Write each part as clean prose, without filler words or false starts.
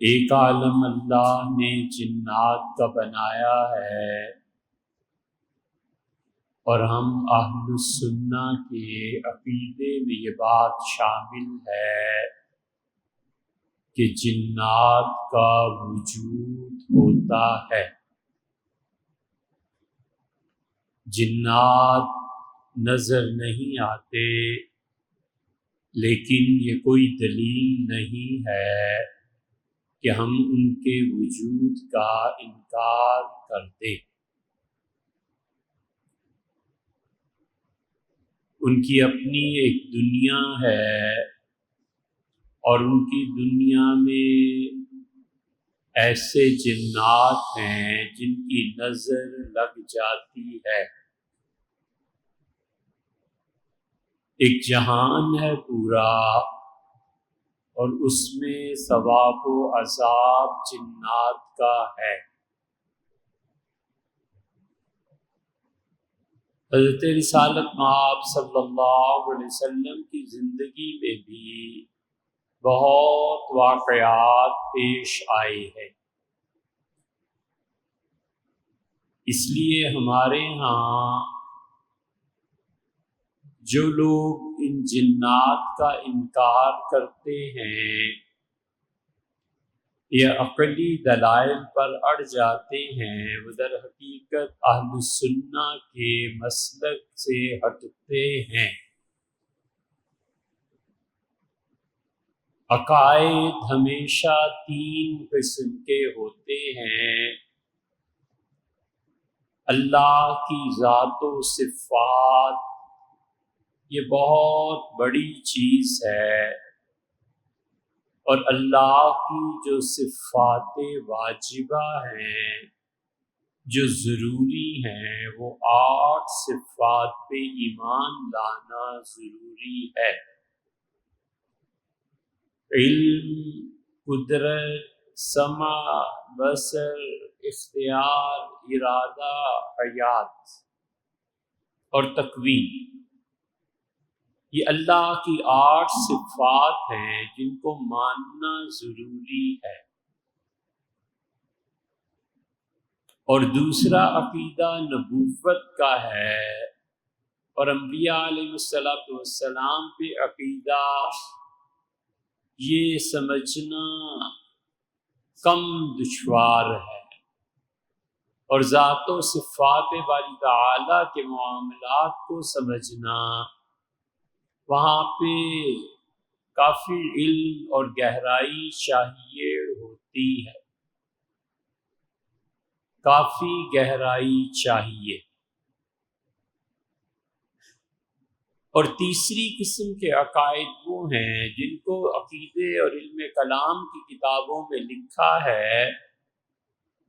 ایک عالم اللہ نے جنات کا بنایا ہے، اور ہم اہل السنہ کے عقیدے میں یہ بات شامل ہے کہ جنات کا وجود ہوتا ہے۔ جنات نظر نہیں آتے، لیکن یہ کوئی دلیل نہیں ہے کہ ہم ان کے وجود کا انکار کر دیں۔ ان کی اپنی ایک دنیا ہے، اور ان کی دنیا میں ایسے جنات ہیں جن کی نظر لگ جاتی ہے۔ ایک جہان ہے پورا، اور اس میں ثواب و عذاب جنات کا ہے۔ حضرت رسالت مآب صلی اللہ علیہ وسلم کی زندگی میں بھی بہت واقعات پیش آئے ہیں۔ اس لیے ہمارے ہاں جو لوگ ان جنات کا انکار کرتے ہیں یا عقلی دلائل پر اڑ جاتے ہیں، وہ در حقیقت اہل السنہ کے مسلک سے ہٹتے ہیں۔ عقائد ہمیشہ تین قسم کے ہوتے ہیں: اللہ کی ذات و صفات، یہ بہت بڑی چیز ہے، اور اللہ کی جو صفات واجبہ ہیں، جو ضروری ہیں، وہ 8 صفات پہ ایمان لانا ضروری ہے: علم، قدرت، سمع، بصر، اختیار، ارادہ، حیات اور تکوین۔ یہ اللہ کی 8 صفات ہیں جن کو ماننا ضروری ہے۔ اور دوسرا عقیدہ نبوت کا ہے، اور انبیاء علیہ السلام پہ عقیدہ یہ سمجھنا کم دشوار ہے، اور ذات و صفات باری تعالیٰ کے معاملات کو سمجھنا وہاں پہ کافی علم اور گہرائی چاہیے ہوتی ہے، کافی گہرائی چاہیے۔ اور تیسری قسم کے عقائد وہ ہیں جن کو عقیدے اور علم کلام کی کتابوں میں لکھا ہے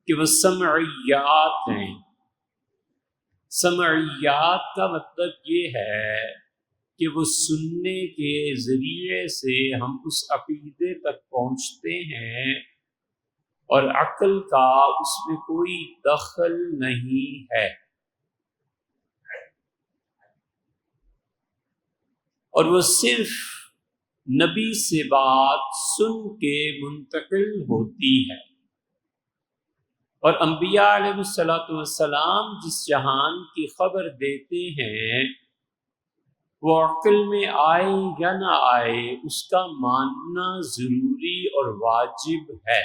کہ وہ سمعیات ہیں۔ سمعیات کا مطلب یہ ہے کہ وہ سننے کے ذریعے سے ہم اس عقیدے تک پہنچتے ہیں، اور عقل کا اس میں کوئی دخل نہیں ہے، اور وہ صرف نبی سے بات سن کے منتقل ہوتی ہے۔ اور انبیاء علیہ السلام جس جہان کی خبر دیتے ہیں، وہ عقل میں آئے یا نہ آئے، اس کا ماننا ضروری اور واجب ہے۔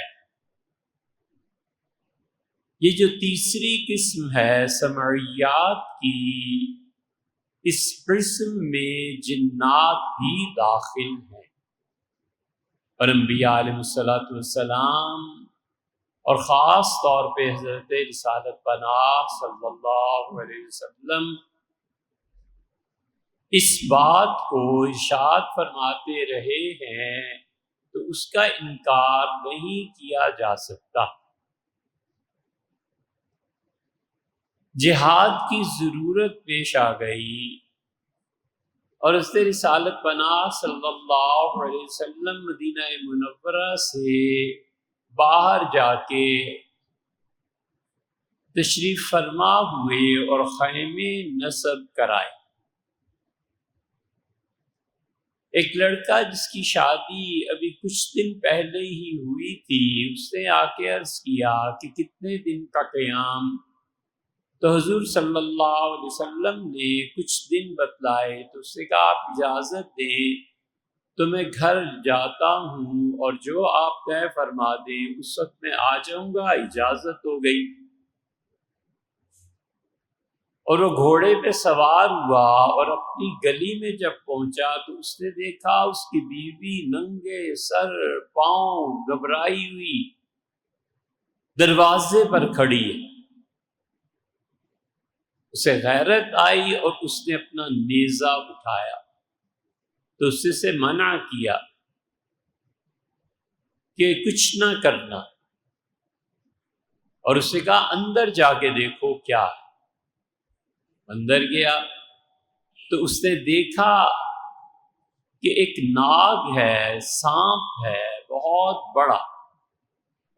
یہ جو تیسری قسم ہے سمعیات کی، اس قسم میں جنات بھی داخل ہیں، اور انبیاء علیہ السلام اور خاص طور پہ حضرت رسالت پناہ صلی اللہ علیہ وسلم اس بات کو ارشاد فرماتے رہے ہیں، تو اس کا انکار نہیں کیا جا سکتا۔ جہاد کی ضرورت پیش آ گئی، اور حضرت رسالت پناہ صلی اللہ علیہ وسلم مدینہ منورہ سے باہر جا کے تشریف فرما ہوئے اور خیمے نصب کرائے۔ ایک لڑکا جس کی شادی ابھی کچھ دن پہلے ہی ہوئی تھی، اس نے آ کے عرض کیا کہ کتنے دن کا قیام؟ تو حضور صلی اللہ علیہ وسلم نے کچھ دن بتلائے، تو اس نے کہا آپ اجازت دیں تو میں گھر جاتا ہوں اور جو آپ طے فرما دیں اس وقت میں آ جاؤں گا۔ اجازت ہو گئی اور وہ گھوڑے پہ سوار ہوا اور اپنی گلی میں جب پہنچا تو اس نے دیکھا اس کی بیوی ننگے سر پاؤں گھبرائی ہوئی دروازے پر کھڑی ہے۔ اسے غیرت آئی اور اس نے اپنا نیزہ اٹھایا تو اس سے منع کیا کہ کچھ نہ کرنا، اور اس نے کہا اندر جا کے دیکھو کیا ہے۔ اندر گیا تو اس نے دیکھا کہ ایک ناگ ہے، سانپ ہے بہت بڑا،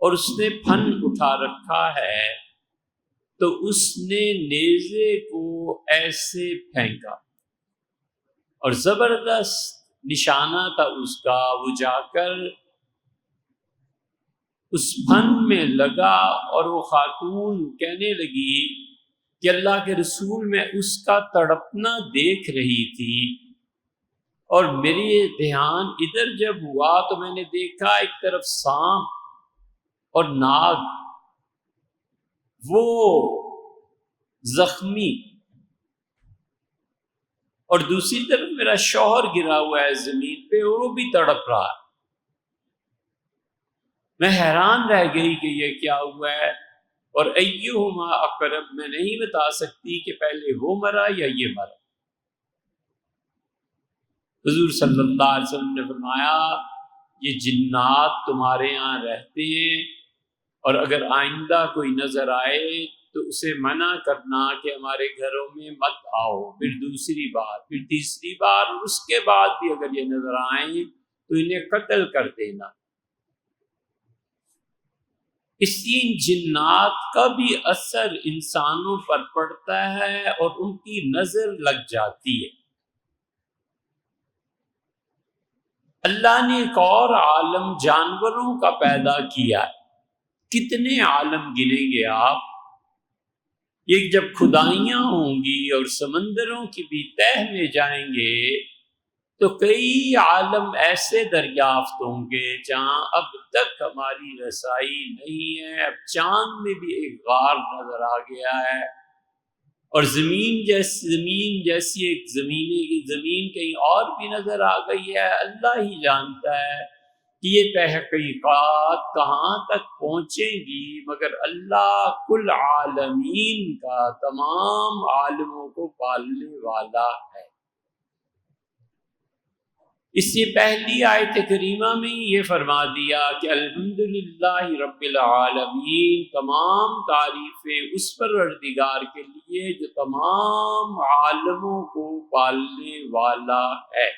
اور اس نے پھن اٹھا رکھا ہے۔ تو اس نے نیزے کو ایسے پھینکا اور زبردست نشانہ تھا اس کا، وہ جا کر اس پھن میں لگا اور وہ خاتون کہنے لگی کہ اللہ کے رسول میں اس کا تڑپنا دیکھ رہی تھی اور میری دھیان ادھر جب ہوا تو میں نے دیکھا ایک طرف سانپ اور ناگ وہ زخمی اور دوسری طرف میرا شوہر گرا ہوا ہے زمین پہ اور وہ بھی تڑپ رہا ہے۔ میں حیران رہ گئی کہ یہ کیا ہوا ہے، اور ایہما اقرب، میں نہیں بتا سکتی کہ پہلے وہ مرا یا یہ مرا۔ حضور صلی اللہ علیہ وسلم نے فرمایا یہ جنات تمہارے یہاں رہتے ہیں، اور اگر آئندہ کوئی نظر آئے تو اسے منع کرنا کہ ہمارے گھروں میں مت آؤ، پھر دوسری بار، پھر تیسری بار، اور اس کے بعد بھی اگر یہ نظر آئیں تو انہیں قتل کر دینا۔ اس لیے ان جنات کا بھی اثر انسانوں پر پڑتا ہے اور ان کی نظر لگ جاتی ہے۔ اللہ نے ایک اور عالم جانوروں کا پیدا کیا ہے، کتنے عالم گنیں گے آپ؟ یہ جب کھدائیاں ہوں گی اور سمندروں کی بھی تہ میں جائیں گے تو کئی عالم ایسے دریافت ہوں گے جہاں اب تک ہماری رسائی نہیں ہے۔ اب چاند میں بھی ایک غار نظر آ گیا ہے، اور زمین جیسی ایک زمین کہیں اور بھی نظر آ گئی ہے۔ اللہ ہی جانتا ہے کہ یہ تحقیقات کہاں تک پہنچیں گی، مگر اللہ کل عالمین کا، تمام عالموں کو پالنے والا ہے۔ اس سے پہلی آیت کریمہ میں یہ فرما دیا کہ الحمدللہ رب العالمین، تمام تعریفیں اس پروردگار کے لیے جو تمام عالموں کو پالنے والا ہے۔